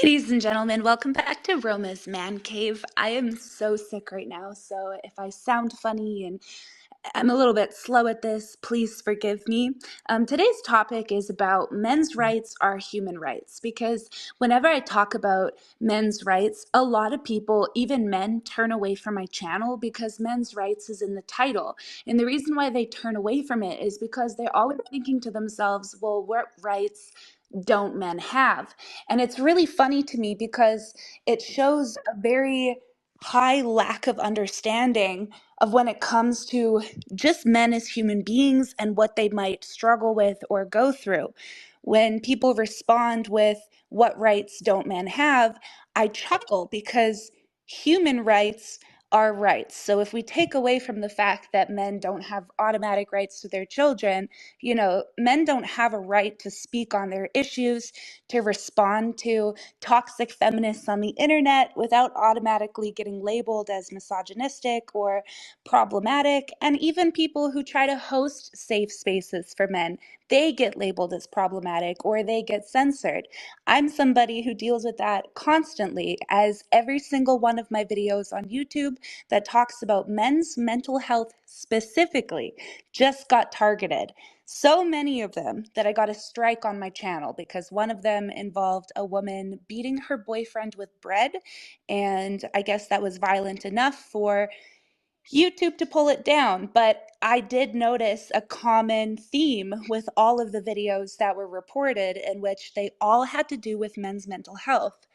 Ladies and gentlemen, welcome back to Roma's Man Cave. I am so sick right now, so if I sound funny and I'm a little bit slow at this, please forgive me. Today's topic is about men's rights are human rights, because whenever I talk about men's rights, a lot of people, even men, turn away from my channel because men's rights is in the title. And the reason why they turn away from it is because they're always thinking to themselves, well, what rights don't men have? And it's really funny to me because it shows a very high lack of understanding of when it comes to just men as human beings and what they might struggle with or go through. When people respond with, what rights don't men have? I chuckle because human rights are rights. So if we take away from the fact that men don't have automatic rights to their children, men don't have a right to speak on their issues, to respond to toxic feminists on the internet without automatically getting labeled as misogynistic or problematic. And even people who try to host safe spaces for men, they get labeled as problematic or they get censored. I'm somebody who deals with that constantly, as every single one of my videos on YouTube that talks about men's mental health specifically just got targeted. So many of them that I got a strike on my channel because one of them involved a woman beating her boyfriend with bread. And I guess that was violent enough for YouTube to pull it down. But I did notice a common theme with all of the videos that were reported, in which they all had to do with men's mental health.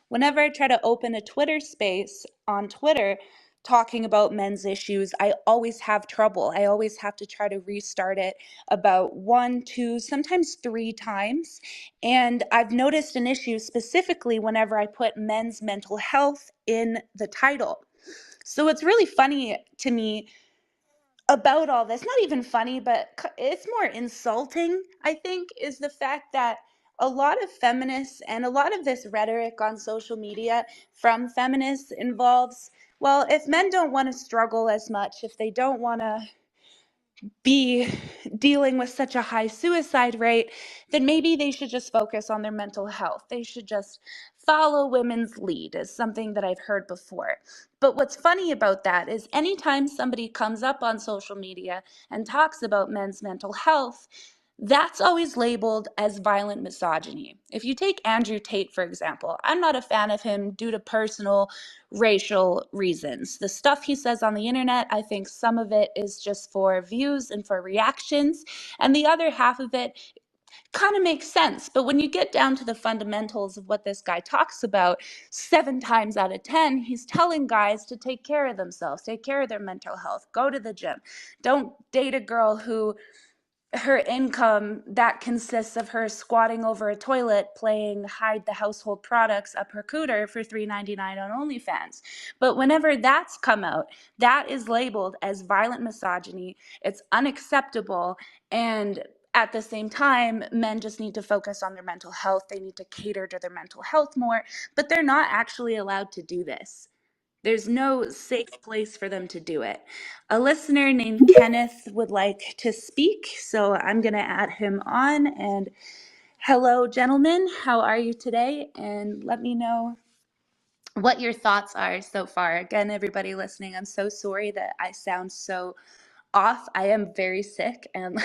Whenever I try to open a Twitter space on Twitter talking about men's issues, I always have trouble. I always have to try to restart it about one, two, sometimes three times. And I've noticed an issue specifically whenever I put men's mental health in the title. So what's really funny to me about all this, not even funny, but it's more insulting, I think, is the fact that a lot of feminists and a lot of this rhetoric on social media from feminists involves, well, if men don't want to struggle as much, if they don't want to be dealing with such a high suicide rate, then maybe they should just focus on their mental health. They should just follow women's lead, is something that I've heard before. But what's funny about that is anytime somebody comes up on social media and talks about men's mental health, that's always labeled as violent misogyny. If you take Andrew Tate, for example, I'm not a fan of him due to personal racial reasons. The stuff he says on the internet, I think some of it is just for views and for reactions, and the other half of it kind of makes sense. But when you get down to the fundamentals of what this guy talks about, 7 times out of 10, he's telling guys to take care of themselves, take care of their mental health, go to the gym. Don't date a girl who her income that consists of her squatting over a toilet playing hide the household products up her cooter for $3.99 on OnlyFans. But whenever that's come out, that is labeled as violent misogyny. It's unacceptable. And at the same time, men just need to focus on their mental health. They need to cater to their mental health more, but they're not actually allowed to do this. There's no safe place for them to do it. A listener named Kenneth would like to speak, so I'm going to add him on. And hello, gentlemen. How are you today? And let me know what your thoughts are so far. Again, everybody listening, I'm so sorry that I sound so off. I am very sick and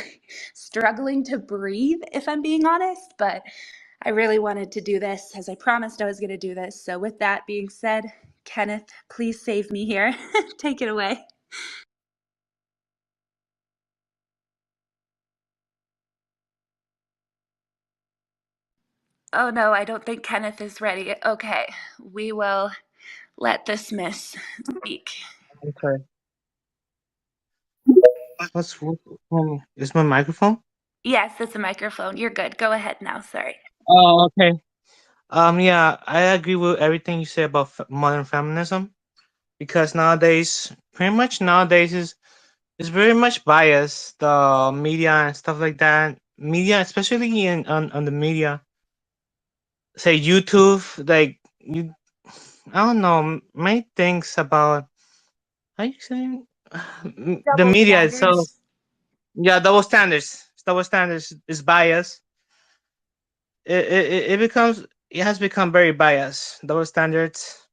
struggling to breathe, if I'm being honest, but I really wanted to do this as I promised I was going to do this. So with that being said, Kenneth, please save me here. Take it away. Oh no, I don't think Kenneth is ready. Okay, we will let this miss speak. Okay. Is my microphone? Yes, it's a microphone. You're good. Go ahead now. Sorry. Oh, okay. Yeah, I agree with everything you say about modern feminism because pretty much nowadays is very much biased. The media and stuff like that. Media, especially on the media, say YouTube, like you, I don't know, many things about how you saying the Double media itself. standards. Yeah, double standards. Double standards is biased. It becomes it has become very biased. Double standards.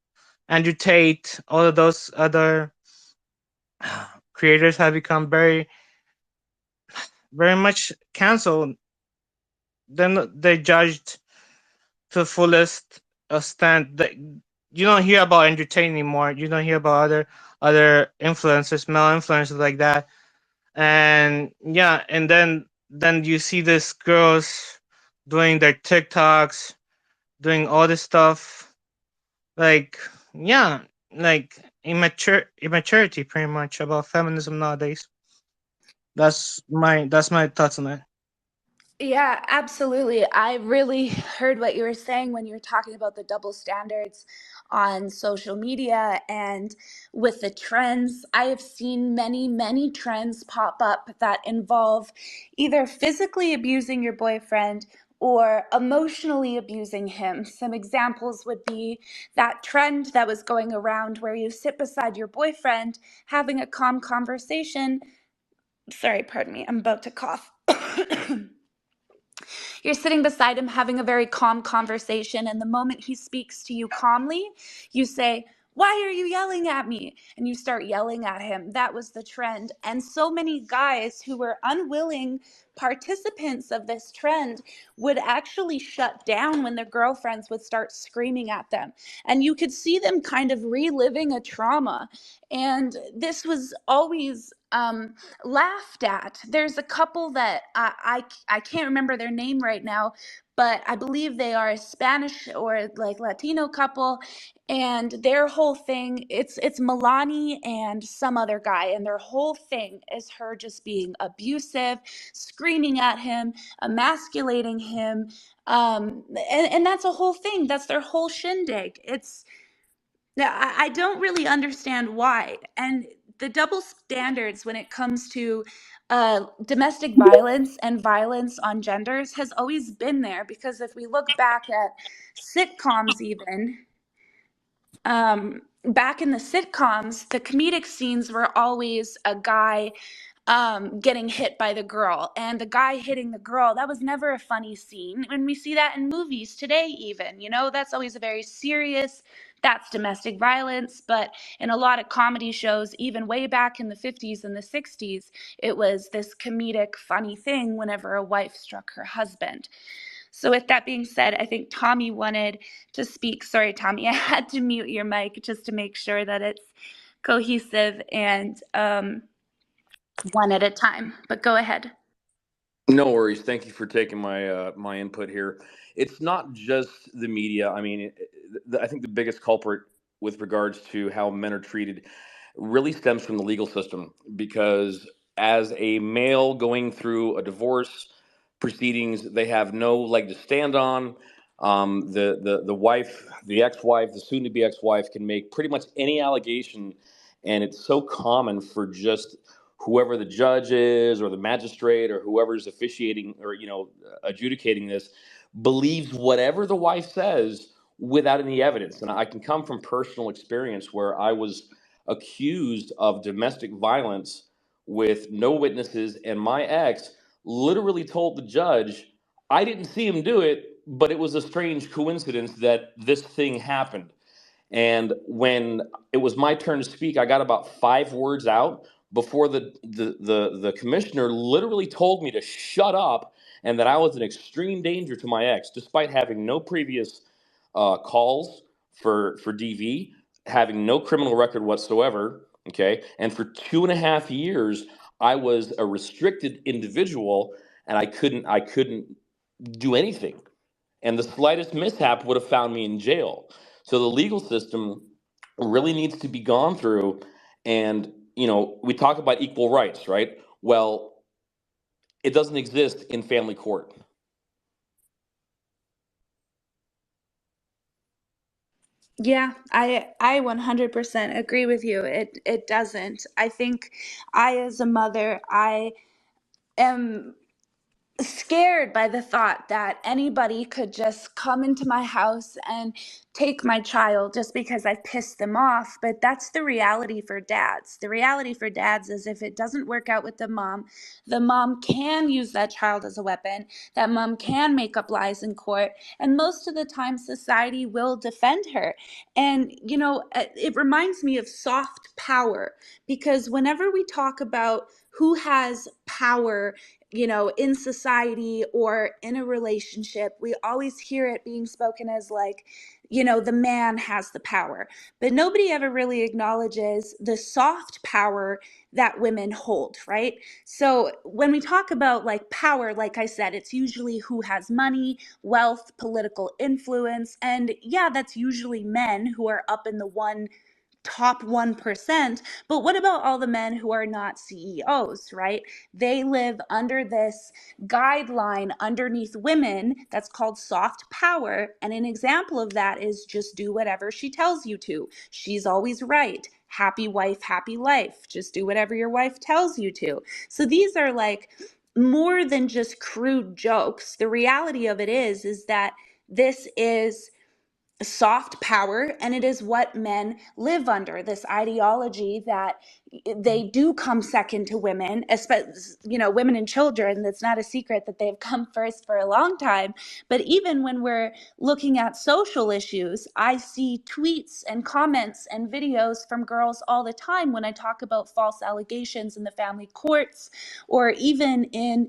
Andrew Tate, all of those other creators have become very much canceled. Then they judged to the fullest extent. That you don't hear about Andrew Tate anymore. You don't hear about other influencers, male influencers like that. And yeah, and then you see these girls doing their TikToks, doing all this stuff. Like yeah, like immaturity pretty much about feminism nowadays. That's my thoughts on that. Yeah, absolutely. I really heard what you were saying when you were talking about the double standards on social media and with the trends. I have seen many, many trends pop up that involve either physically abusing your boyfriend or emotionally abusing him. Some examples would be that trend that was going around where you sit beside your boyfriend having a calm conversation. Sorry, pardon me, I'm about to cough. You're sitting beside him having a very calm conversation, and the moment he speaks to you calmly, you say, "Why are you yelling at me?" And you start yelling at him. That was the trend. And so many guys who were unwilling participants of this trend would actually shut down when their girlfriends would start screaming at them. And you could see them kind of reliving a trauma. And this was always laughed at. There's a couple that I can't remember their name right now, but I believe they are a Spanish or like Latino couple, and their whole thing it's Milani and some other guy, and their whole thing is her just being abusive, screaming at him, emasculating him, and that's a whole thing. That's their whole shindig. It's yeah, I don't really understand why. And the double standards when it comes to domestic violence and violence on genders has always been there, because if we look back at sitcoms, even back in the sitcoms, the comedic scenes were always a guy getting hit by the girl, and the guy hitting the girl, that was never a funny scene. And we see that in movies today, even, that's always a very serious, that's domestic violence. But in a lot of comedy shows, even way back in the 50s and the 60s, it was this comedic, funny thing whenever a wife struck her husband. So, with that being said, I think Tommy wanted to speak. Sorry, Tommy, I had to mute your mic just to make sure that it's cohesive and one at a time. But go ahead. No worries. Thank you for taking my input here. It's not just the media. I mean, I think the biggest culprit with regards to how men are treated really stems from the legal system, because as a male going through a divorce proceedings, they have no leg to stand on. The wife, the ex-wife, the soon-to-be ex-wife can make pretty much any allegation, and it's so common for just whoever the judge is or the magistrate or whoever's officiating or adjudicating this believes whatever the wife says without any evidence. And I can come from personal experience where I was accused of domestic violence with no witnesses, and my ex literally told the judge, I didn't see him do it, but it was a strange coincidence that this thing happened. And when it was my turn to speak, I got about 5 words out before the commissioner literally told me to shut up and that I was an extreme danger to my ex, despite having no previous calls for DV, having no criminal record whatsoever. Okay, and for 2.5 years, I was a restricted individual, and I couldn't do anything, and the slightest mishap would have found me in jail. So the legal system really needs to be gone through. And we talk about equal rights, right? Well, it doesn't exist in family court. Yeah, I 100% agree with you. It doesn't. I think I, as a mother, I am scared by the thought that anybody could just come into my house and take my child just because I've pissed them off. But that's the reality for dads. The reality for dads is if it doesn't work out with the mom can use that child as a weapon. That mom can make up lies in court. And most of the time, society will defend her. And, it reminds me of soft power, because whenever we talk about who has power, in society or in a relationship, we always hear it being spoken as like, the man has the power. But nobody ever really acknowledges the soft power that women hold, right? So when we talk about like power, like I said, it's usually who has money, wealth, political influence. And yeah, that's usually men who are up in the top 1%. But what about all the men who are not CEOs, right? They live under this guideline underneath women that's called soft power. And an example of that is just do whatever she tells you to. She's always right. Happy wife, happy life. Just do whatever your wife tells you to. So these are like more than just crude jokes. The reality of it is that this is soft power, and it is what men live under, this ideology that they do come second to women, especially women and children. That's not a secret that they've come first for a long time. But even when we're looking at social issues, I see tweets and comments and videos from girls all the time when I talk about false allegations in the family courts, or even in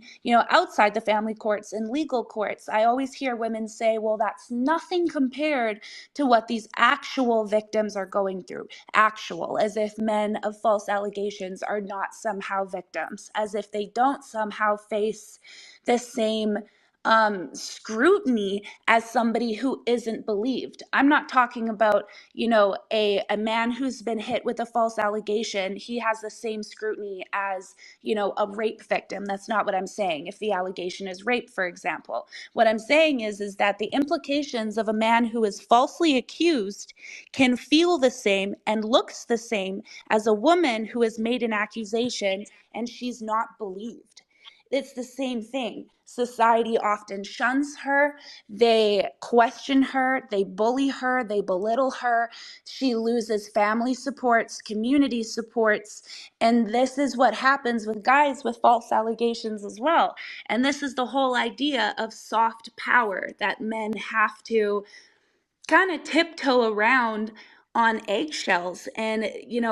outside the family courts, in legal courts. I always hear women say, well, that's nothing compared to what these actual victims are going through. Actual, as if men of false allegations are not somehow victims, as if they don't somehow face the same scrutiny as somebody who isn't believed. I'm not talking about, a man who's been hit with a false allegation. He has the same scrutiny as, a rape victim. That's not what I'm saying. If the allegation is rape, for example, what I'm saying is that the implications of a man who is falsely accused can feel the same and looks the same as a woman who has made an accusation and she's not believed. It's the same thing. Society often shuns her, they question her, they bully her, they belittle her. She loses family supports, community supports, and this is what happens with guys with false allegations as well. And this is the whole idea of soft power that men have to kind of tiptoe around on eggshells. And,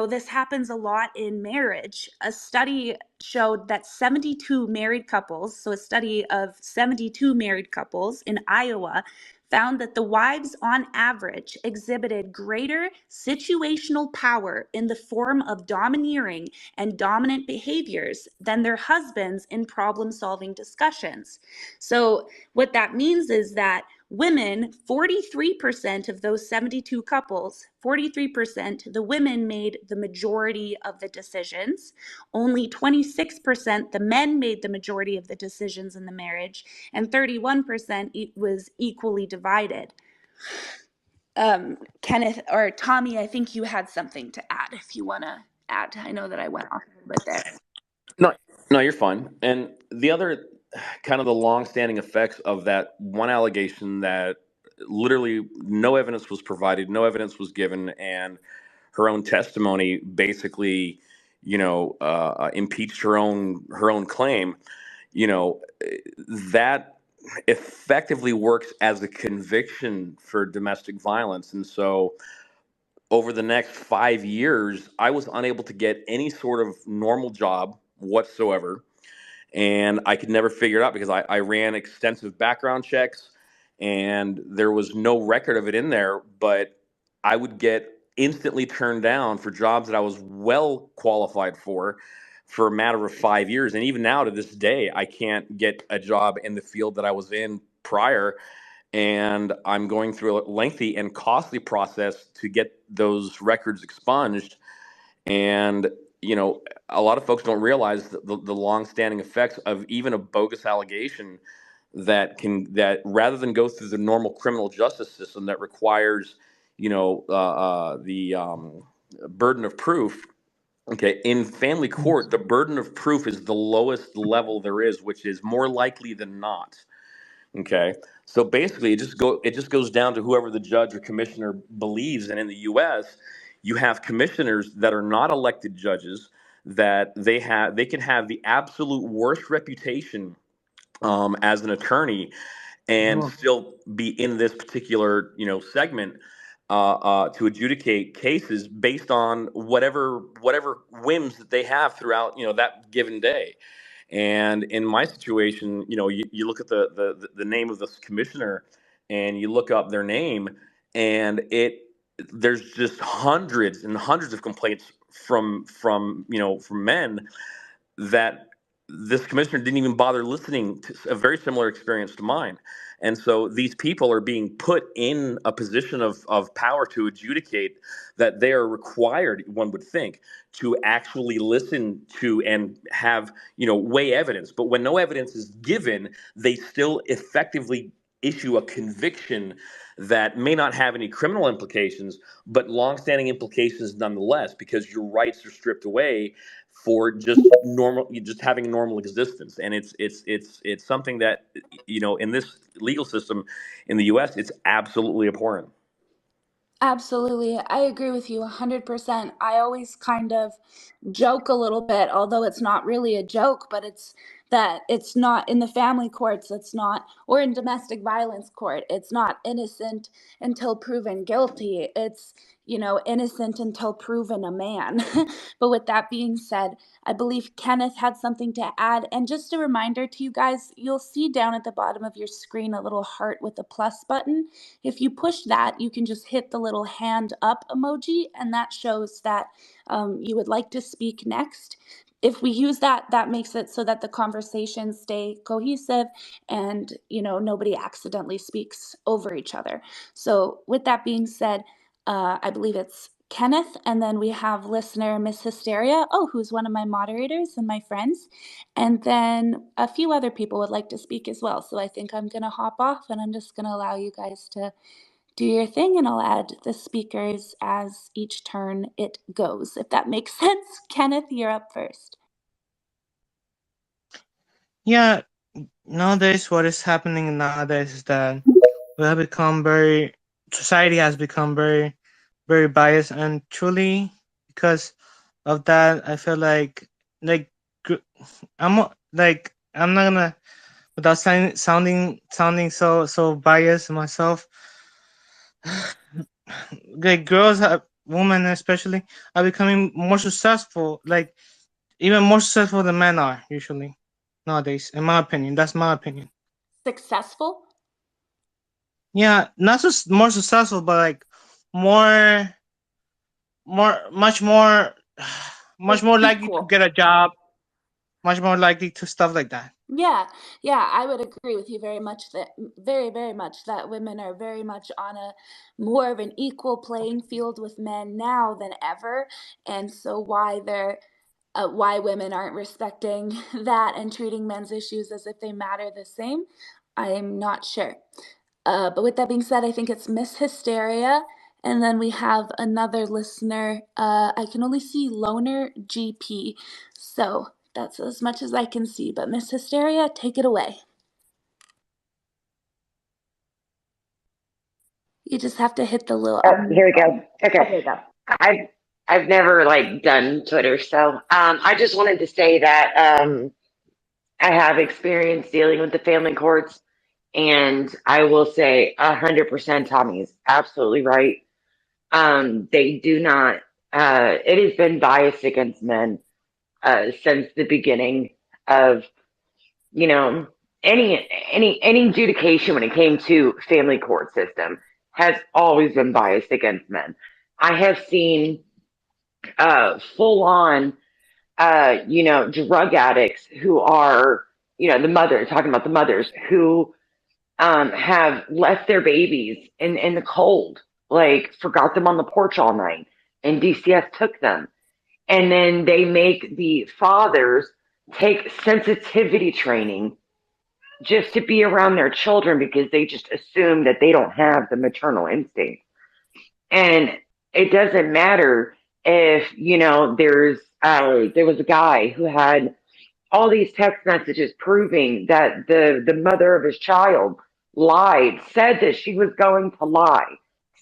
this happens a lot in marriage. A study showed that 72 married couples, so a study of 72 married couples in Iowa, found that the wives on average exhibited greater situational power in the form of domineering and dominant behaviors than their husbands in problem solving discussions. So what that means is that women, 43% of those 72 couples, 43%, the women made the majority of the decisions. Only 26%, the men made the majority of the decisions in the marriage, and 31% was equally divided. Kenneth or Tommy, I think you had something to add if you want to add. I know that I went off a little bit there. No, no, you're fine. And the other kind of the long-standing effects of that one allegation that literally no evidence was provided, no evidence was given, and her own testimony basically, impeached her own claim. That effectively works as a conviction for domestic violence, and so over the next 5 years, I was unable to get any sort of normal job whatsoever. And I could never figure it out because I ran extensive background checks and there was no record of it in there. But I would get instantly turned down for jobs that I was well qualified for a matter of 5 years. And even now to this day, I can't get a job in the field that I was in prior, and I'm going through a lengthy and costly process to get those records expunged. And a lot of folks don't realize the long-standing effects of even a bogus allegation that rather than go through the normal criminal justice system that requires the burden of proof, Okay, in family court, the burden of proof is the lowest level there is, which is more likely than not. Okay, so basically, it just goes down to whoever the judge or commissioner believes. And in the U.S., you have commissioners that are not elected judges, that they can have the absolute worst reputation as an attorney and still be in this particular segment to adjudicate cases based on whatever whims that they have throughout that given day. And in my situation, you look at the name of this commissioner, and you look up their name, and there's just hundreds and hundreds of complaints from men that this commissioner didn't even bother listening to. A very similar experience to mine. And so these people are being put in a position of power to adjudicate, that they are required, one would think, to actually listen to and have, weigh evidence. But when no evidence is given, they still effectively issue a conviction that may not have any criminal implications, but longstanding implications nonetheless, because your rights are stripped away for just having a normal existence. And it's something that, in this legal system in the US, it's absolutely abhorrent. Absolutely. I agree with you 100%. I always kind of joke a little bit, although it's not really a joke, but it's that it's not in the family courts, it's not, or in domestic violence court, it's not innocent until proven guilty. It's, innocent until proven a man. But with that being said, I believe Kenneth had something to add. And just a reminder to you guys, you'll see down at the bottom of your screen a little heart with a plus button. If you push that, you can just hit the little hand up emoji, and that shows that you would like to speak next. If we use that, that makes it so that the conversations stay cohesive and, nobody accidentally speaks over each other. So with that being said, I believe it's Kenneth, and then we have listener Miss Hysteria, who's one of my moderators and my friends. And then a few other people would like to speak as well. So I think I'm going to hop off, and I'm just going to allow you guys to do your thing, and I'll add the speakers as each turn it goes, if that makes sense. Kenneth, you're up first. Yeah, nowadays what is happening nowadays is that we have become society has become very, very biased, and truly because of that, I feel like I'm not gonna, without sounding so biased myself. Like women especially, are becoming more successful, like even more successful than men are usually nowadays. In my opinion, that's my opinion. Successful? Yeah, not just more successful, but like more, much more, much Like more likely to equal. get a job, much more likely to stuff like that. Yeah, yeah, I would agree with you very much that very, very much that women are very much on a more of an equal playing field with men now than ever. And so why women aren't respecting that and treating men's issues as if they matter the same, I'm not sure. But with that being said, I think it's Miss Hysteria. And then we have another listener. I can only see Loner GP. So that's as much as I can see. But Miss Hysteria, take it away. You just have to hit the little Oh, here we go. there Okay. you go. I've never done Twitter, so I just wanted to say that I have experience dealing with the family courts, and I will say 100% Tommy is absolutely right. They do not. It has been biased against men since the beginning of you know any adjudication when it came to family court system has always been biased against men. I have seen full on, drug addicts who are, the mother, talking about the mothers who have left their babies in the cold, like forgot them on the porch all night, and DCS took them. And then they make the fathers take sensitivity training just to be around their children because they just assume that they don't have the maternal instinct. And it doesn't matter If, there was a guy who had all these text messages proving that the mother of his child lied, said that she was going to lie,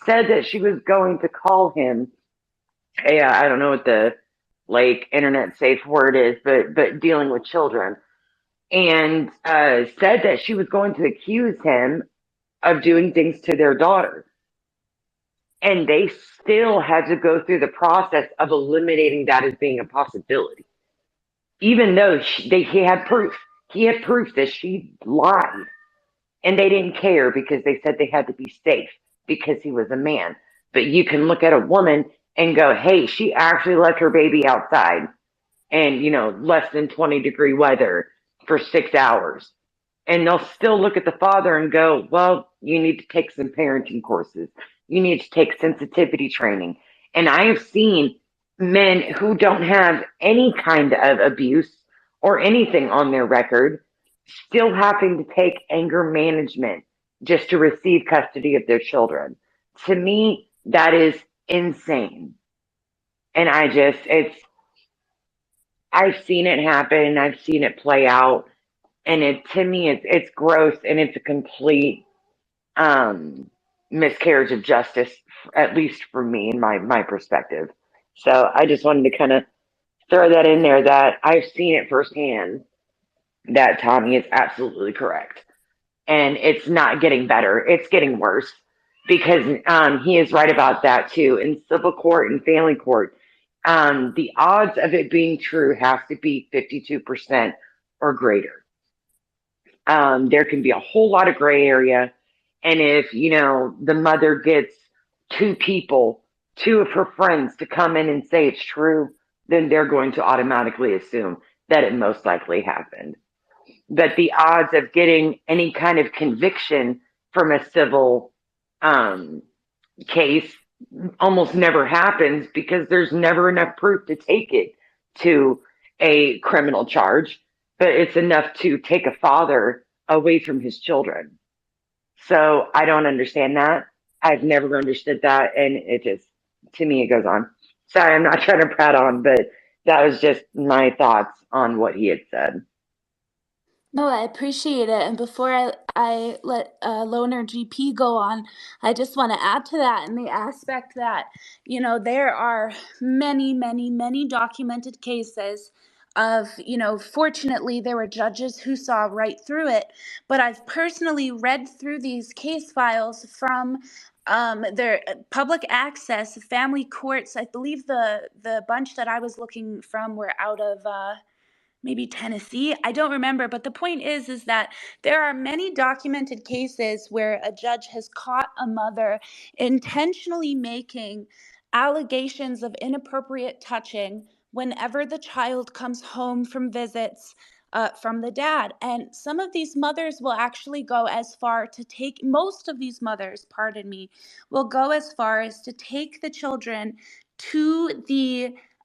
said that she was going to call him, I don't know what the like internet safe word is, but dealing with children, and said that she was going to accuse him of doing things to their daughter. And they still had to go through the process of eliminating that as being a possibility, even though he had proof. He had proof that she lied, and they didn't care because they said they had to be safe because he was a man. But you can look at a woman and go, hey, she actually left her baby outside and, less than 20-degree weather for 6 hours. And they'll still look at the father and go, well, you need to take some parenting courses. You need to take sensitivity training. And I have seen men who don't have any kind of abuse or anything on their record still having to take anger management just to receive custody of their children. To me, that is insane. And I've seen it happen. I've seen it play out. And to me, it's gross and it's a complete um, miscarriage of justice, at least for me and my perspective. So I just wanted to kind of throw that in there that I've seen it firsthand that Tommy is absolutely correct. And it's not getting better, it's getting worse because he is right about that too. In civil court and family court, the odds of it being true has to be 52% or greater. There can be a whole lot of gray area. And if, the mother gets two people, two of her friends to come in and say it's true, then they're going to automatically assume that it most likely happened. But the odds of getting any kind of conviction from a civil um, case almost never happens because there's never enough proof to take it to a criminal charge, but it's enough to take a father away from his children. So I don't understand that. I've never understood that. And it just, to me, it goes on. Sorry, I'm not trying to prat on, but that was just my thoughts on what he had said. No, I appreciate it. And before I let Loner GP go on, I just want to add to that in the aspect that, there are many, many, many documented cases of, fortunately, there were judges who saw right through it. But I've personally read through these case files from their public access family courts. I believe the bunch that I was looking from were out of maybe Tennessee. I don't remember, but the point is that there are many documented cases where a judge has caught a mother intentionally making allegations of inappropriate touching whenever the child comes home from visits from the dad. And some of these mothers will actually go as far to take, most of these mothers, pardon me, will go as far as to take the children to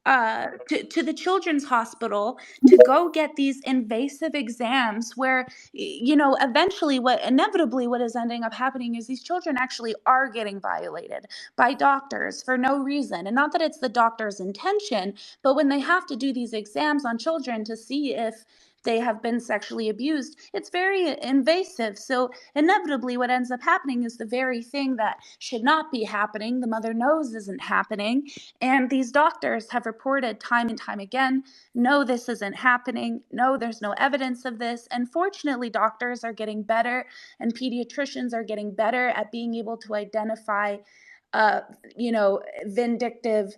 to the children's hospital to go get these invasive exams where, eventually what inevitably what is ending up happening is these children actually are getting violated by doctors for no reason. And not that it's the doctor's intention, but when they have to do these exams on children to see if they have been sexually abused, it's very invasive. So inevitably what ends up happening is the very thing that should not be happening, the mother knows isn't happening, and these doctors have reported time and time again, no, this isn't happening. No, there's no evidence of this. And fortunately, doctors are getting better and pediatricians are getting better at being able to identify, uh, vindictive,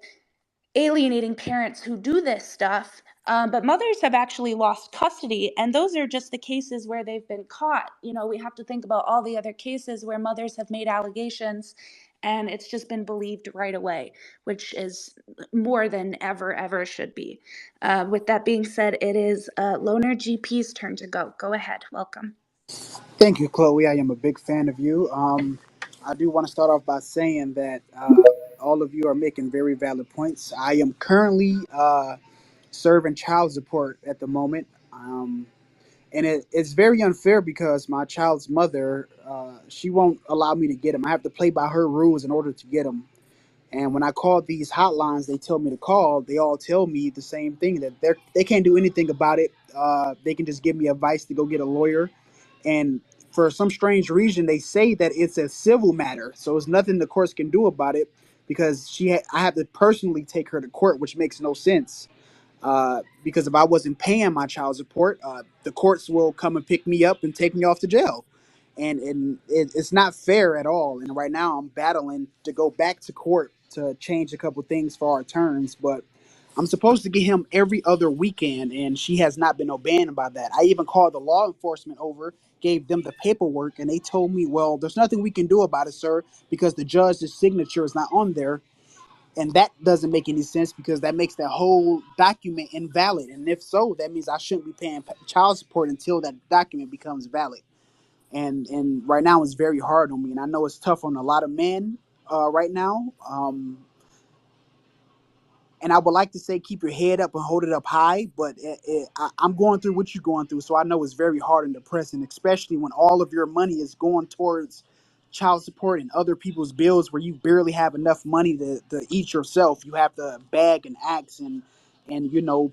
alienating parents who do this stuff. But mothers have actually lost custody, and those are just the cases where they've been caught. We have to think about all the other cases where mothers have made allegations and it's just been believed right away, which is more than ever should be. With that being said, it is Loner GP's turn to go. Go ahead. Welcome. Thank you, Chloe. I am a big fan of you. I do want to start off by saying that all of you are making very valid points. I am currently serving child support at the moment. And it's very unfair because my child's mother, she won't allow me to get him. I have to play by her rules in order to get him. And when I called these hotlines, they tell me to call. They all tell me the same thing, that they can't do anything about it. They can just give me advice to go get a lawyer. And for some strange reason, they say that it's a civil matter, so it's nothing the courts can do about it, because I have to personally take her to court, which makes no sense. Because if I wasn't paying my child support, the courts will come and pick me up and take me off to jail, and it's not fair at all. And right now, I'm battling to go back to court to change a couple things for our terms, but I'm supposed to get him every other weekend, and she has not been obeying about that. I even called the law enforcement over, gave them the paperwork, and they told me, "Well, there's nothing we can do about it, sir, because the judge's signature is not on there." And that doesn't make any sense, because that makes that whole document invalid. And if so, that means I shouldn't be paying child support until that document becomes valid. And right now it's very hard on me, and I know it's tough on a lot of men right now. And I would like to say keep your head up and hold it up high, but I'm going through what you're going through, so I know it's very hard and depressing, especially when all of your money is going towards child support and other people's bills, where you barely have enough money to eat yourself. You have to bag and axe and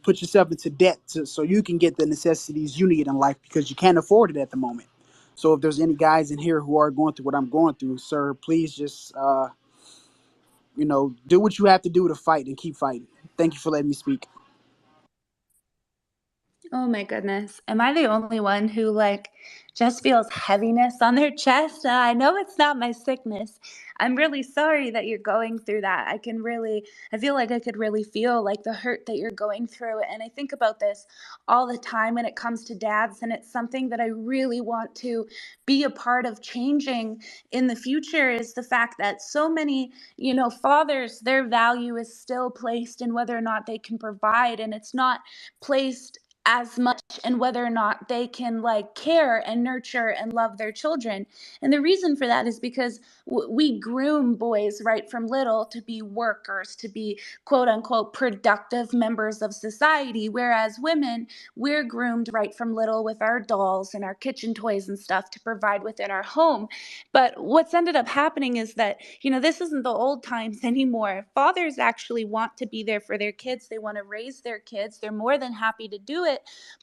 put yourself into debt so you can get the necessities you need in life, because you can't afford it at the moment. So if there's any guys in here who are going through what I'm going through, sir, please just do what you have to do to fight and keep fighting. Thank you for letting me speak. Oh my goodness. Am I the only one who just feels heaviness on their chest? I know it's not my sickness. I'm really sorry that you're going through that. I feel like I could really feel the hurt that you're going through. And I think about this all the time when it comes to dads. And it's something that I really want to be a part of changing in the future, is the fact that so many, fathers, their value is still placed in whether or not they can provide. And it's not placed as much in whether or not they can care and nurture and love their children. And the reason for that is because we groom boys right from little to be workers, to be quote unquote productive members of society, whereas women, we're groomed right from little with our dolls and our kitchen toys and stuff to provide within our home. But what's ended up happening is that, this isn't the old times anymore. Fathers actually want to be there for their kids. They want to raise their kids. They're more than happy to do it.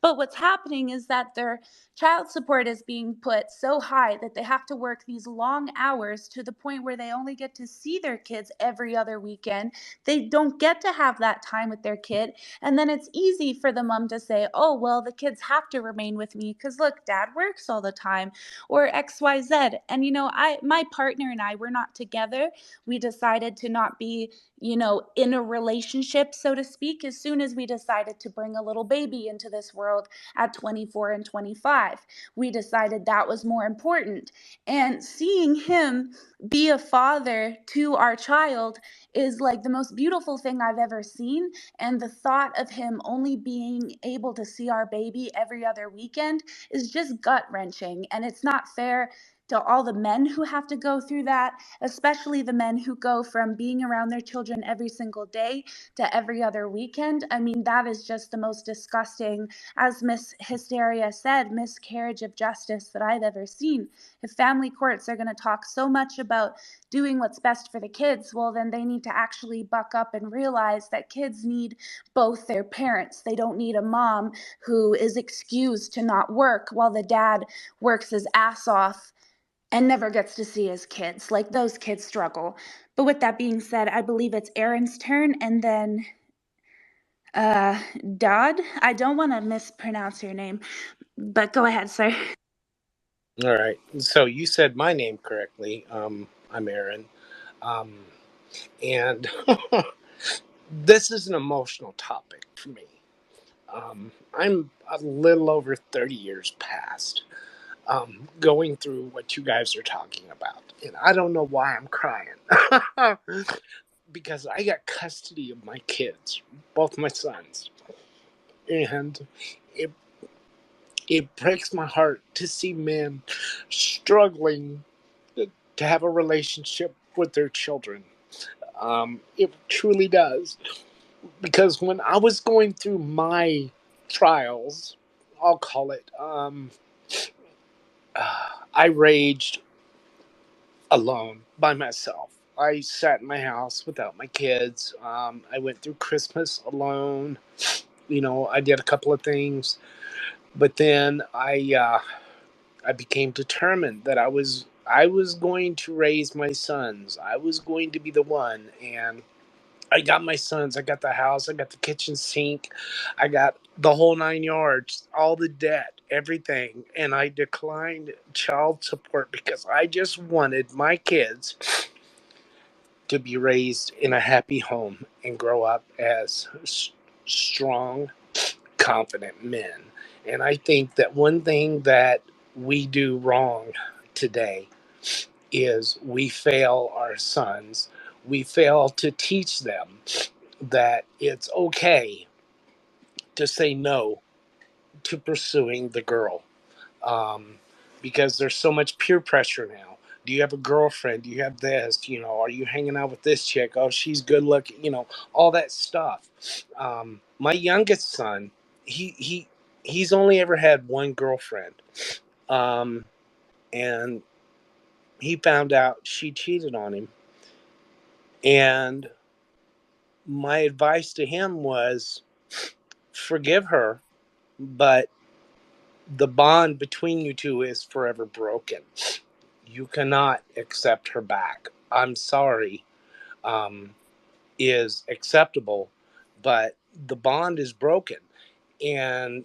But what's happening is that their child support is being put so high that they have to work these long hours, to the point where they only get to see their kids every other weekend. They don't get to have that time with their kid. And then it's easy for the mom to say, oh, well, the kids have to remain with me because look, dad works all the time, or XYZ. And my partner and I, we're not together. We decided to not be in a relationship, so to speak, as soon as we decided to bring a little baby into this world at 24 and 25. We decided that was more important. And seeing him be a father to our child is the most beautiful thing I've ever seen. And the thought of him only being able to see our baby every other weekend is just gut wrenching. And it's not fair to all the men who have to go through that, especially the men who go from being around their children every single day to every other weekend. I mean, that is just the most disgusting, as Miss Hysteria said, miscarriage of justice that I've ever seen. If family courts are going to talk so much about doing what's best for the kids, well, then they need to actually buck up and realize that kids need both their parents. They don't need a mom who is excused to not work while the dad works his ass off and never gets to see his kids. Those kids struggle. But with that being said, I believe it's Aaron's turn, and then Dodd. I don't want to mispronounce your name, but go ahead, sir. All right. So you said my name correctly. I'm Aaron. Um, and this is an emotional topic for me. I'm a little over 30 years past going through what you guys are talking about. And I don't know why I'm crying. Because I got custody of my kids, both my sons. And it it breaks my heart to see men struggling to have a relationship with their children. It truly does. Because when I was going through my trials, I'll call it, I raged alone by myself. I sat in my house without my kids. I went through Christmas alone. I did a couple of things, but then I became determined that I was going to raise my sons. I was going to be the one, and I got my sons. I got the house. I got the kitchen sink. I got the whole 9 yards, all the debt, everything. And I declined child support because I just wanted my kids to be raised in a happy home and grow up as strong, confident men. And I think that one thing that we do wrong today is we fail our sons. We fail to teach them that it's okay to say no to pursuing the girl, um, because there's so much peer pressure now. Do you have a girlfriend? Do you have this? Are you hanging out with this chick? Oh, she's good looking. All that stuff. My youngest son, he's only ever had one girlfriend, um, and he found out she cheated on him. And my advice to him was forgive her, but the bond between you two is forever broken. You cannot accept her back. I'm sorry, um, is acceptable, but the bond is broken. And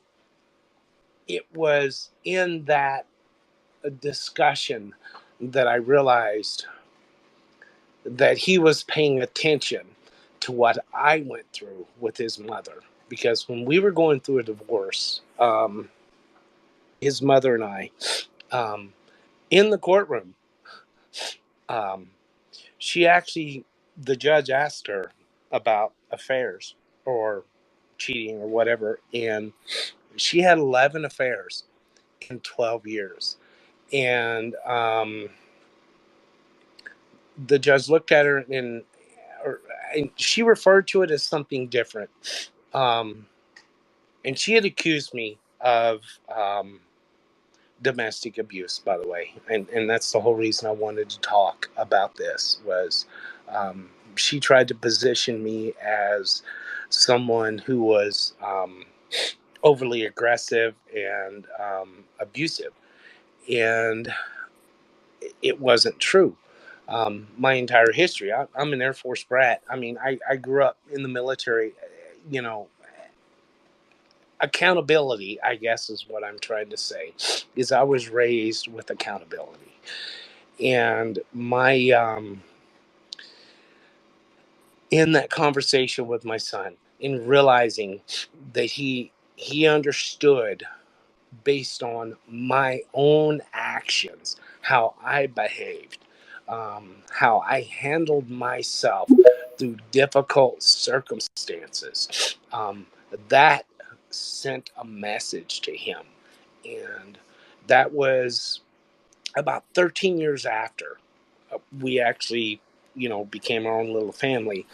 it was in that discussion that I realized that he was paying attention to what I went through with his mother. Because when we were going through a divorce, his mother and I, um, in the courtroom, um, she actually, the judge asked her about affairs or cheating or whatever, and she had 11 affairs in 12 years. And the judge looked at her and she referred to it as something different. Um, and she had accused me of domestic abuse, by the way, and that's the whole reason I wanted to talk about this. Was she tried to position me as someone who was overly aggressive and abusive, and it wasn't true. My entire history, I'm an Air Force brat. I mean, I grew up in the military. You know, accountability, I guess, is what I'm trying to say. Is I was raised with accountability, and my in that conversation with my son, in realizing that he understood based on my own actions how I behaved, how I handled myself through difficult circumstances. That sent a message to him, and that was about 13 years after we actually, became our own little family,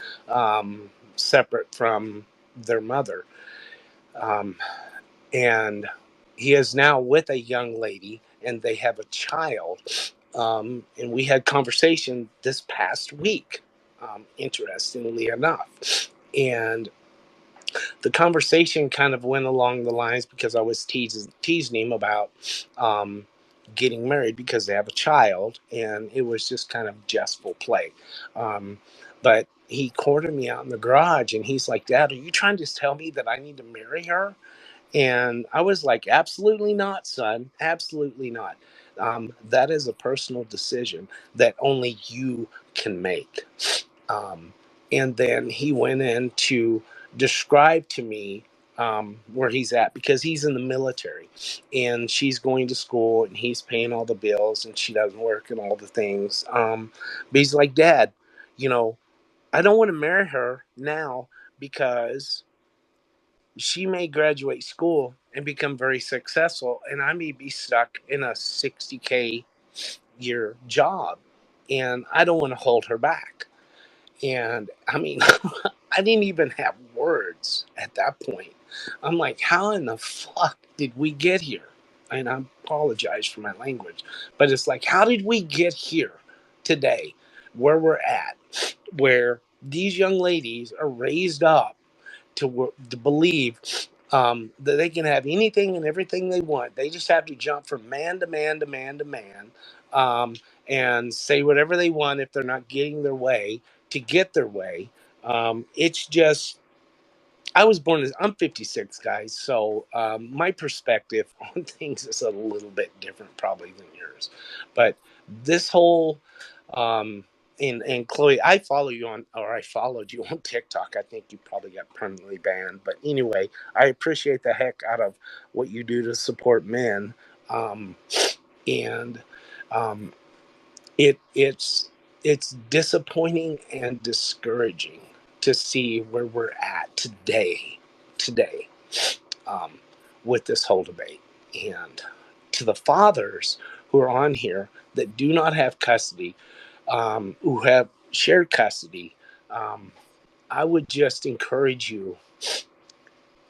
separate from their mother. Um, and he is now with a young lady, and they have a child. And we had conversation this past week, interestingly enough. And the conversation kind of went along the lines because I was teasing him about getting married because they have a child, and it was just kind of jestful play. But he cornered me out in the garage, and he's like, "Dad, are you trying to tell me that I need to marry her?" And I was like, "Absolutely not, son. Absolutely not. That is a personal decision that only you can make." Um, and then he went in to describe to me where he's at, because he's in the military and she's going to school and he's paying all the bills and she doesn't work and all the things. But he's like, "Dad, you know, I don't want to marry her now because she may graduate school and become very successful, and I may be stuck in a 60K year job, and I don't want to hold her back." And I mean, I didn't even have words at that point. I'm like, how in the fuck did we get here? And I apologize for my language, but it's like, how did we get here today? where we're at, where these young ladies are raised up to believe that they can have anything and everything they want. They just have to jump from man to man to man to man, and say whatever they want if they're not getting their way to get their way. It's just, I was born as, I'm 56, guys, so my perspective on things is a little bit different probably than yours. But this whole and Chloe, I follow you on, or I followed you on TikTok. I think you probably got permanently banned. But anyway, I appreciate the heck out of what you do to support men. And um, it's disappointing and discouraging to see where we're at today, um, with this whole debate. And to the fathers who are on here that do not have custody, who have shared custody, um, I would just encourage you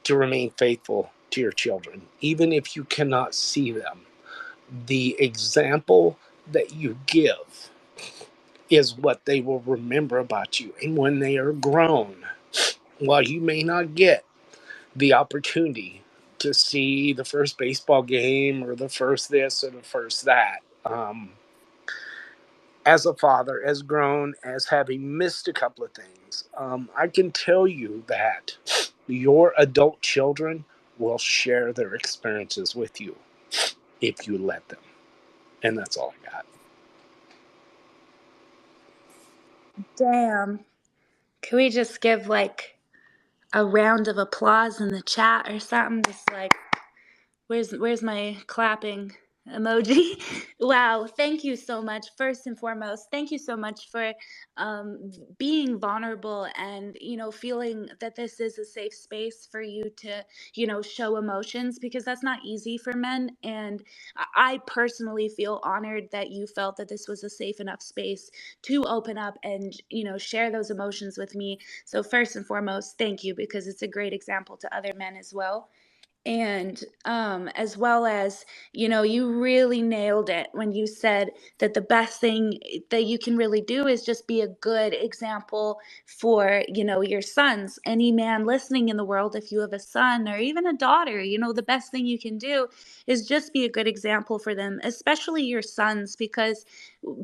to remain faithful to your children, even if you cannot see them. The example that you give is what they will remember about you. And when they are grown, while you may not get the opportunity to see the first baseball game or the first this or the first that, as a father, as grown, as having missed a couple of things, I can tell you that your adult children will share their experiences with you if you let them. And that's all I got. Damn. Can we just give like a round of applause in the chat or something? Just like, where's my clapping emoji? Wow, thank you so much. First and foremost, thank you so much for being vulnerable and feeling that this is a safe space for you to show emotions, because that's not easy for men. And I personally feel honored that you felt that this was a safe enough space to open up and share those emotions with me. So first and foremost, thank you, because it's a great example to other men as well. And as well as, you really nailed it when you said that the best thing that you can really do is just be a good example for, your sons. Any man listening in the world, if you have a son or even a daughter, the best thing you can do is just be a good example for them, especially your sons, because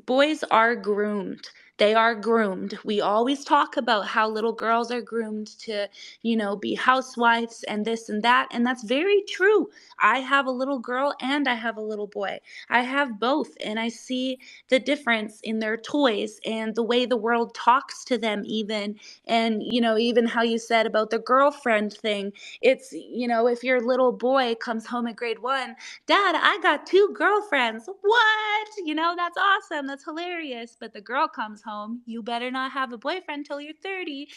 boys are groomed. They are groomed. We always talk about how little girls are groomed to be housewives and this and that. And that's very true. I have a little girl and I have a little boy. I have both. And I see the difference in their toys and the way the world talks to them, even. And, even how you said about the girlfriend thing. It's, if your little boy comes home at grade 1, Dad, I got 2 girlfriends. What? That's awesome. That's hilarious. But the girl comes home, you better not have a boyfriend till you're 30.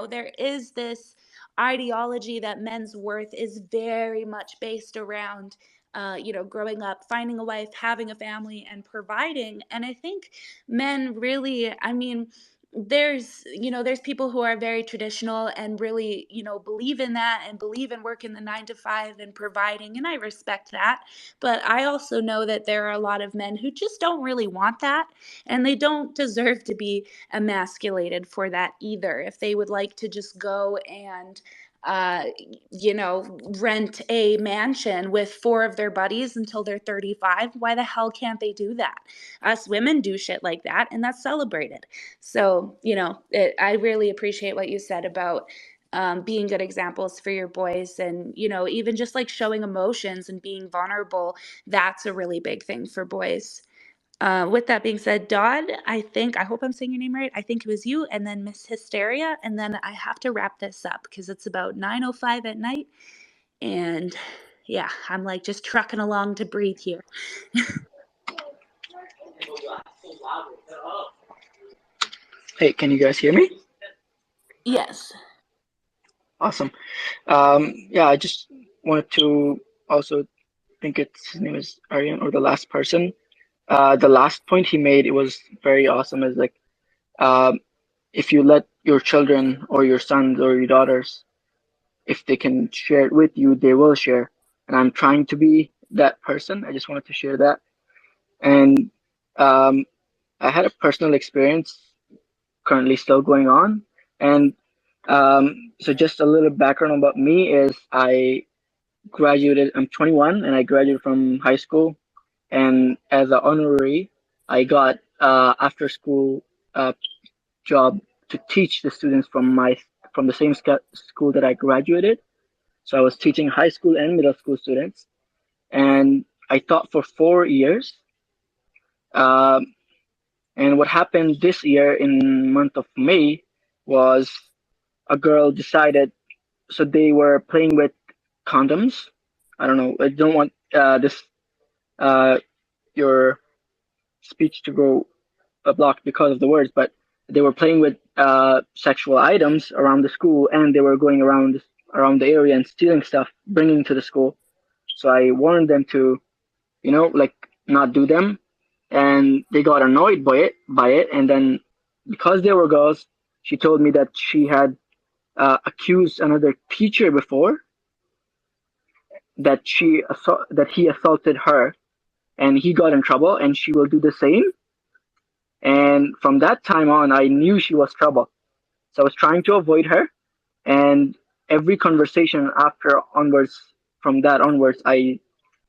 There is this ideology that men's worth is very much based around growing up, finding a wife, having a family, and providing. And I think men really, I mean, there's people who are very traditional and really believe in that and believe in working the 9 to 5 and providing, and I respect that. But I also know that there are a lot of men who just don't really want that, and they don't deserve to be emasculated for that either. If they would like to just go and uh, rent a mansion with 4 of their buddies until they're 35, why the hell can't they do that? Us women do shit like that, and that's celebrated. So, I really appreciate what you said about being good examples for your boys, and, even just like showing emotions and being vulnerable. That's a really big thing for boys. With that being said, Dodd, I hope I'm saying your name right. I think it was you, and then Miss Hysteria, and then I have to wrap this up because it's about 9:05 at night, and yeah, I'm like just trucking along to breathe here. Hey, can you guys hear me? Yes. Awesome. Yeah, I just wanted to also think his name is Aryan or the last person. The last point he made, it was very awesome. Is like, um, if you let your children or your sons or your daughters, if they can share it with you, they will share. And I'm trying to be that person. I just wanted to share that. And um, I had a personal experience currently still going on, and so just a little background about me is I graduated. I'm 21, and I graduated from high school, and as an honorary, I got after school job to teach the students from the same school that I graduated. So I was teaching high school and middle school students, and I taught for 4 years. Um, and what happened this year in month of May was a girl decided. So they were playing with condoms. I don't know. I don't want this uh, your speech to go blocked because of the words, but they were playing with sexual items around the school, and they were going around the area and stealing stuff, bringing to the school. So I warned them to, like not do them, and they got annoyed by it, and then because they were girls, she told me that she had accused another teacher before that that he assaulted her, and he got in trouble, and she will do the same. And from that time on, I knew she was trouble. So I was trying to avoid her, and every conversation after onwards, from that onwards, I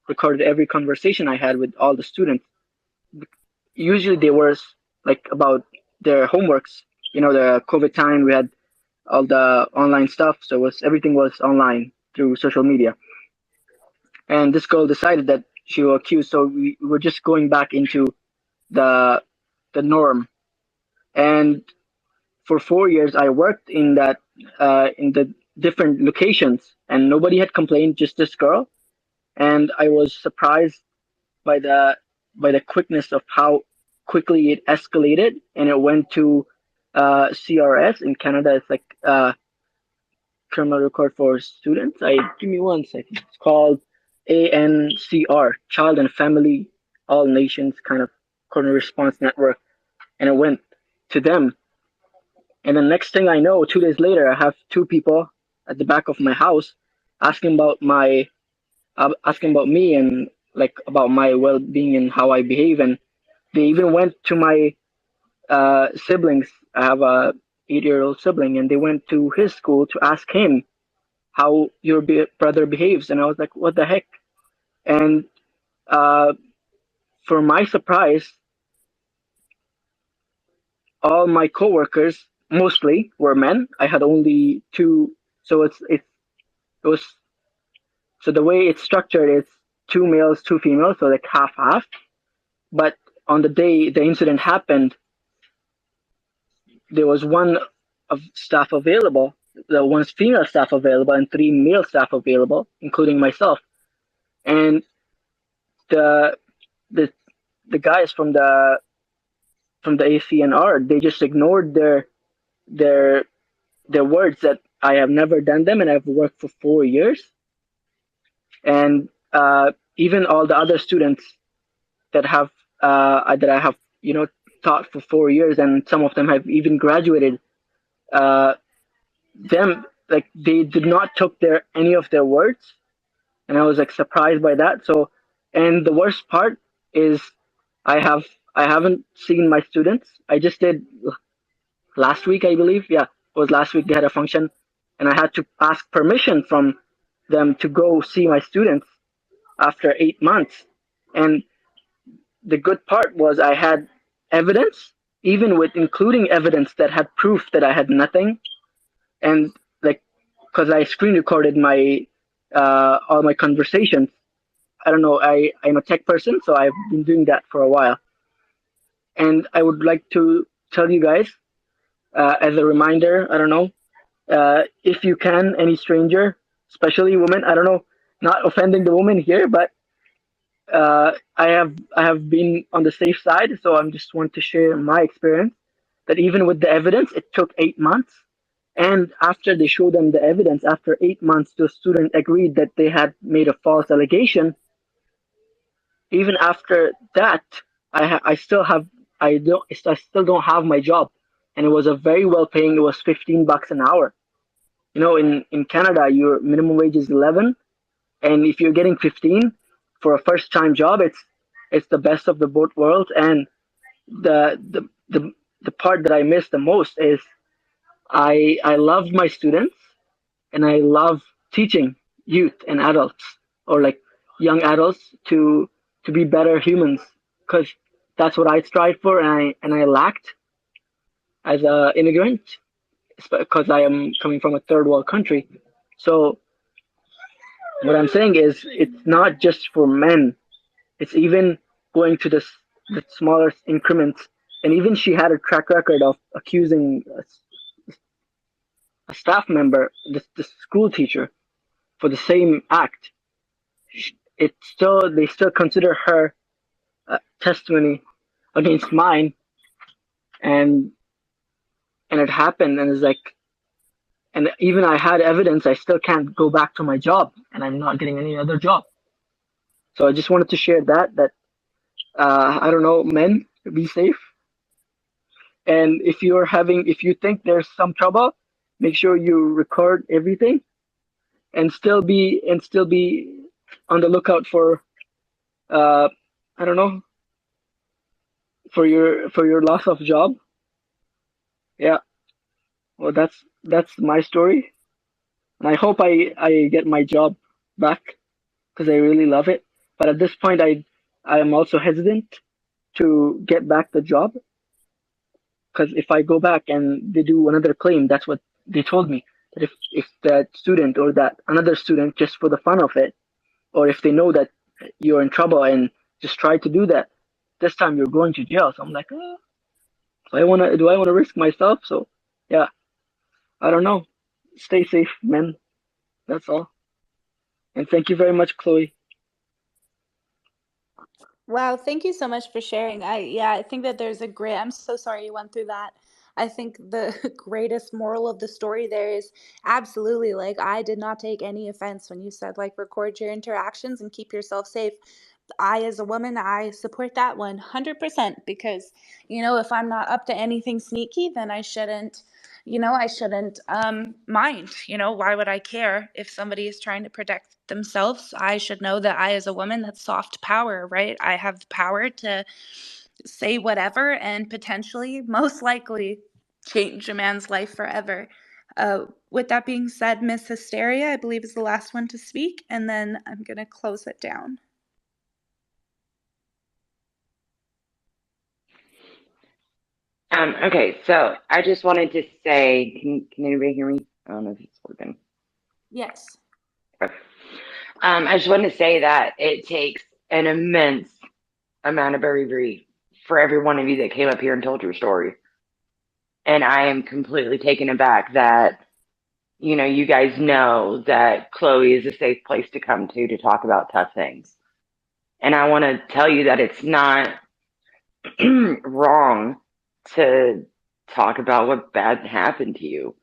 recorded every conversation I had with all the students. Usually they were like about their homeworks. The COVID time, we had all the online stuff, so everything was online through social media. And this girl decided that she was accused, so we were just going back into the the norm. And for 4 years, I worked in the different locations, and nobody had complained, just this girl. And I was surprised by the quickness of how quickly it escalated, and it went to CRS in Canada. It's like criminal record for students. Give me 1 second. It's called ANCR, Child and Family All Nations kind of criminal response network, and it went to them. And the next thing I know, 2 days later, I have two people at the back of my house asking about asking about me, and like about my well-being and how I behave. And they even went to my siblings. I have a 8-year-old sibling, and they went to his school to ask him how your brother behaves. And I was like, what the heck? And uh, for my surprise, all my coworkers mostly were men. I had only two, so it was so the way it's structured is two males, two females, so like half half. But on the day the incident happened, there was one of staff available, the one female staff available, and three male staff available, including myself. And the the the guys from the ACNR, they just ignored their their words that I have never done them, and I've worked for 4 years. And even all the other students that I have taught for 4 years, and some of them have even graduated. Uh, them like they did not took any of their words, and I was like surprised by that. So, and the worst part is I have I haven't seen my students. I just did last week, I believe. Yeah, it was last week. They had a function, and I had to ask permission from them to go see my students after 8 months. And the good part was I had evidence, even with including evidence that had proof that I had nothing. And like, because I screen recorded my all my conversations. I don't know. I'm a tech person, so I've been doing that for a while. And I would like to tell you guys as a reminder. I don't know if you can, any stranger, especially women. I don't know, not offending the women here, but I have been on the safe side, so I'm just want to share my experience that even with the evidence, it took 8 months. And after they showed them the evidence, after 8 months, the student agreed that they had made a false allegation. Even after that, I still have I still don't have my job, and it was a very well paying. It was $15 an hour. In Canada, your minimum wage is 11, and if you're getting 15 for a first time job, it's the best of the both worlds. And the part that I miss the most is I love my students and I love teaching youth and adults, or like young adults, to be better humans, because that's what I strive for, and I lacked as a immigrant, because I am coming from a third world country. So what I'm saying is it's not just for men. It's even going to the smaller increments. And even she had a track record of accusing a staff member, the school teacher, for the same act. It's still they still consider her testimony against mine, and it happened, and it's like, and even I had evidence. I still can't go back to my job, and I'm not getting any other job. So I just wanted to share that I don't know, men, be safe. And if you think there's some trouble, make sure you record everything, and still be on the lookout for uh I don't know, for your loss of job. Yeah. Well, that's my story, and I hope I get my job back because I really love it. But at this point, I am also hesitant to get back the job, because if I go back and they do another claim, that's what they told me, that if that student or that another student, just for the fun of it, or if they know that you're in trouble and just try to do that, this time you're going to jail. So I'm like, do I wanna risk myself? So yeah, I don't know. Stay safe, man. That's all. And thank you very much, Chloe. Wow, thank you so much for sharing. I think that there's a great, I'm so sorry you went through that. I think the greatest moral of the story there is absolutely, like, I did not take any offense when you said, like, record your interactions and keep yourself safe. I, as a woman, I support that 100% because, if I'm not up to anything sneaky, then I shouldn't mind. Why would I care if somebody is trying to protect themselves? I should know that I, as a woman, that's soft power, right? I have the power to say whatever and potentially, most likely, change a man's life forever. With that being said, Miss Hysteria, I believe, is the last one to speak, and then I'm going to close it down. Okay, so I just wanted to say, can anybody hear me? I don't know if it's working. Yes. Okay. I just wanted to say that it takes an immense amount of bravery for every one of you that came up here and told your story. And I am completely taken aback that, you guys know that Chloe is a safe place to come to talk about tough things. And I want to tell you that it's not wrong to talk about what bad happened to you.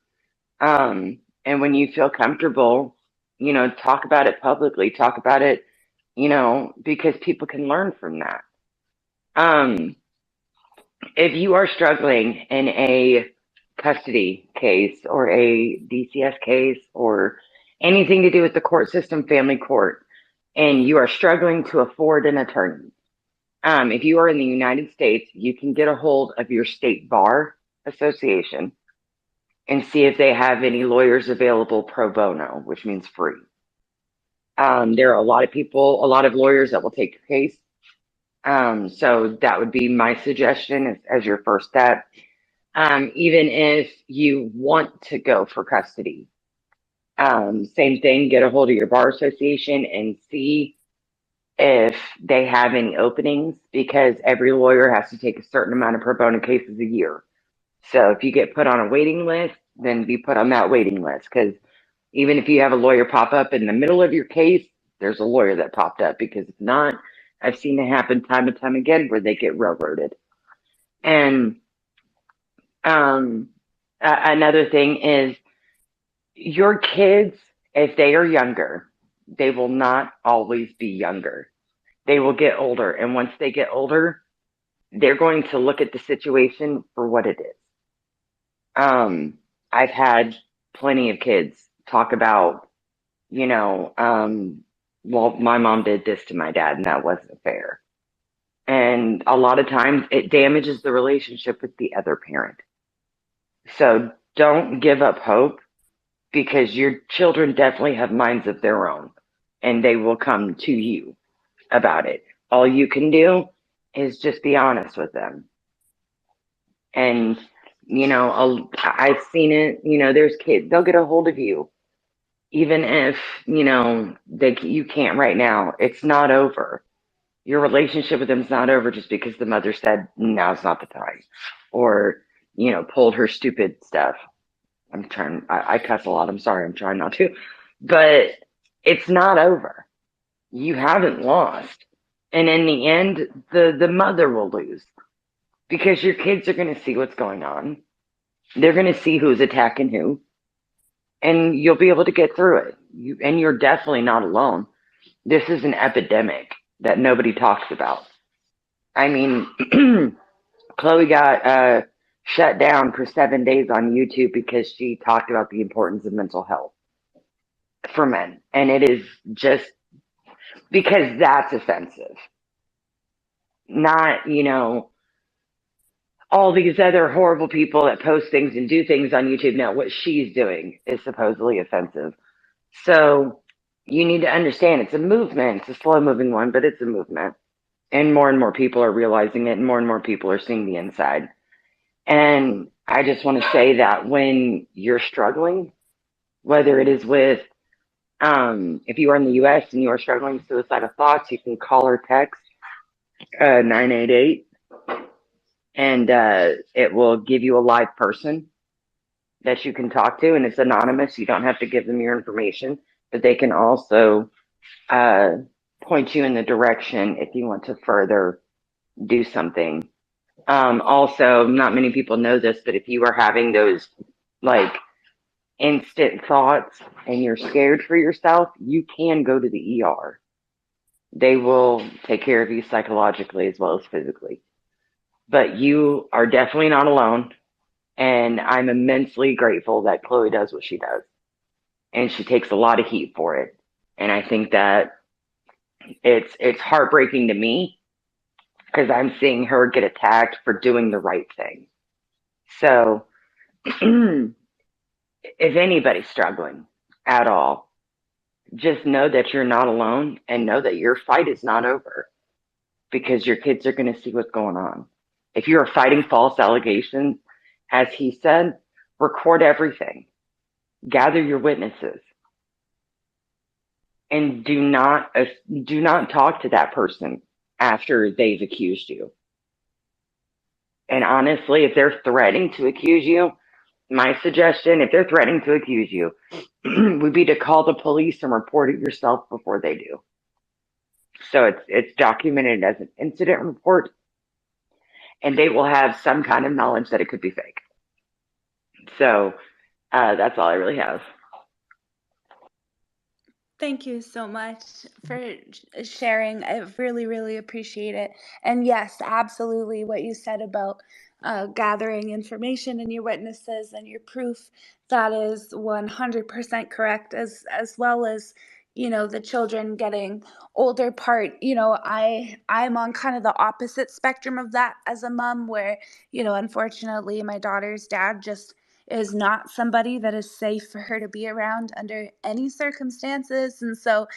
And when you feel comfortable, talk about it publicly, talk about it, because people can learn from that. Um, if you are struggling in a custody case or a DCS case or anything to do with the court system, family court, and you are struggling to afford an attorney, if you are in the United States, you can get a hold of your state bar association and see if they have any lawyers available pro bono, which means free. There are a lot of people, a lot of lawyers that will take your case. So that would be my suggestion as your first step. Even if you want to go for custody, same thing, get a hold of your bar association and see if they have any openings, because every lawyer has to take a certain amount of pro bono cases a year. So if you get put on a waiting list, then be put on that waiting list, because even if you have a lawyer pop up in the middle of your case, there's a lawyer that popped up, because if not, I've seen it happen time and time again where they get railroaded. And another thing is, your kids, if they are younger, they will not always be younger. They will get older. And once they get older, they're going to look at the situation for what it is. I've had plenty of kids talk about, well, my mom did this to my dad and that wasn't fair. And a lot of times it damages the relationship with the other parent. So don't give up hope, because your children definitely have minds of their own and they will come to you about it. All you can do is just be honest with them. And, I've seen it, there's kids, they'll get a hold of you. Even if, you can't right now, it's not over. Your relationship with them is not over just because the mother said now's not the time, or, pulled her stupid stuff. I cuss a lot. I'm sorry. I'm trying not to, but it's not over. You haven't lost. And in the end, the mother will lose, because your kids are going to see what's going on. They're going to see who's attacking who, and you'll be able to get through it. And you're definitely not alone. This is an epidemic that nobody talks about. I mean, Chloe got shut down for 7 days on YouTube because she talked about the importance of mental health for men. And it is just because that's offensive. Not, all these other horrible people that post things and do things on YouTube. Now, what she's doing is supposedly offensive. So you need to understand it's a movement. It's a slow moving one, but it's a movement. And more people are realizing it, and more people are seeing the inside. And I just want to say that when you're struggling, whether it is with, if you are in the U.S. and you are struggling with suicidal thoughts, you can call or text 988, and it will give you a live person that you can talk to, and it's anonymous. You don't have to give them your information, but they can also uh, point you in the direction if you want to further do something. Also, not many people know this, but if you are having those like instant thoughts and you're scared for yourself, you can go to the ER. They will take care of you psychologically as well as physically. But you are definitely not alone. And I'm immensely grateful that Chloe does what she does. And she takes a lot of heat for it. And I think that it's heartbreaking to me, because I'm seeing her get attacked for doing the right thing. So if anybody's struggling at all, just know that you're not alone, and know that your fight is not over, because your kids are going to see what's going on. If you are fighting false allegations, as he said, record everything, gather your witnesses, and do not talk to that person after they've accused you. And honestly, if they're threatening to accuse you, my suggestion, if they're threatening to accuse you, would be to call the police and report it yourself before they do. So it's documented as an incident report, and they will have some kind of knowledge that it could be fake. So that's all I really have. Thank you so much for sharing. I really, really appreciate it. And yes, absolutely what you said about gathering information and your witnesses and your proof, that is 100% correct, as well as, the children getting older part. I'm on kind of the opposite spectrum of that as a mom, where, unfortunately my daughter's dad just is not somebody that is safe for her to be around under any circumstances. And so,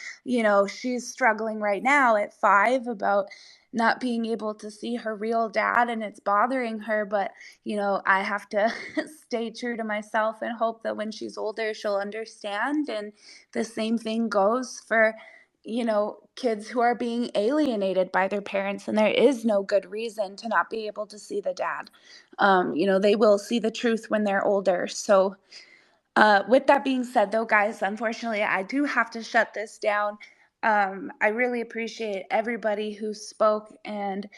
she's struggling right now at 5 about not being able to see her real dad, and it's bothering her. But, I have to stay true to myself and hope that when she's older, she'll understand. And the same thing goes for, kids who are being alienated by their parents, and there is no good reason to not be able to see the dad. They will see the truth when they're older. So, with that being said, though, guys, unfortunately, I do have to shut this down. I really appreciate everybody who spoke and,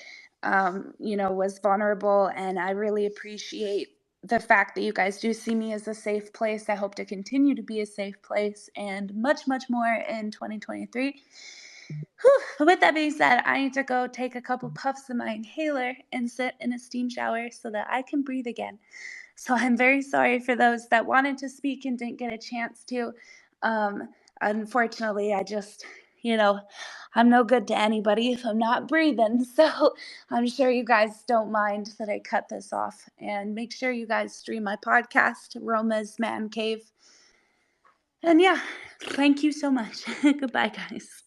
was vulnerable. And I really appreciate the fact that you guys do see me as a safe place. I hope to continue to be a safe place, and much, much more in 2023. Whew. With that being said, I need to go take a couple puffs of my inhaler and sit in a steam shower so that I can breathe again. So I'm very sorry for those that wanted to speak and didn't get a chance to. Um, Unfortunately, I just I'm no good to anybody if I'm not breathing. So I'm sure you guys don't mind that I cut this off. And make sure you guys stream my podcast, Roma's Man Cave. And yeah, thank you so much. Goodbye, guys.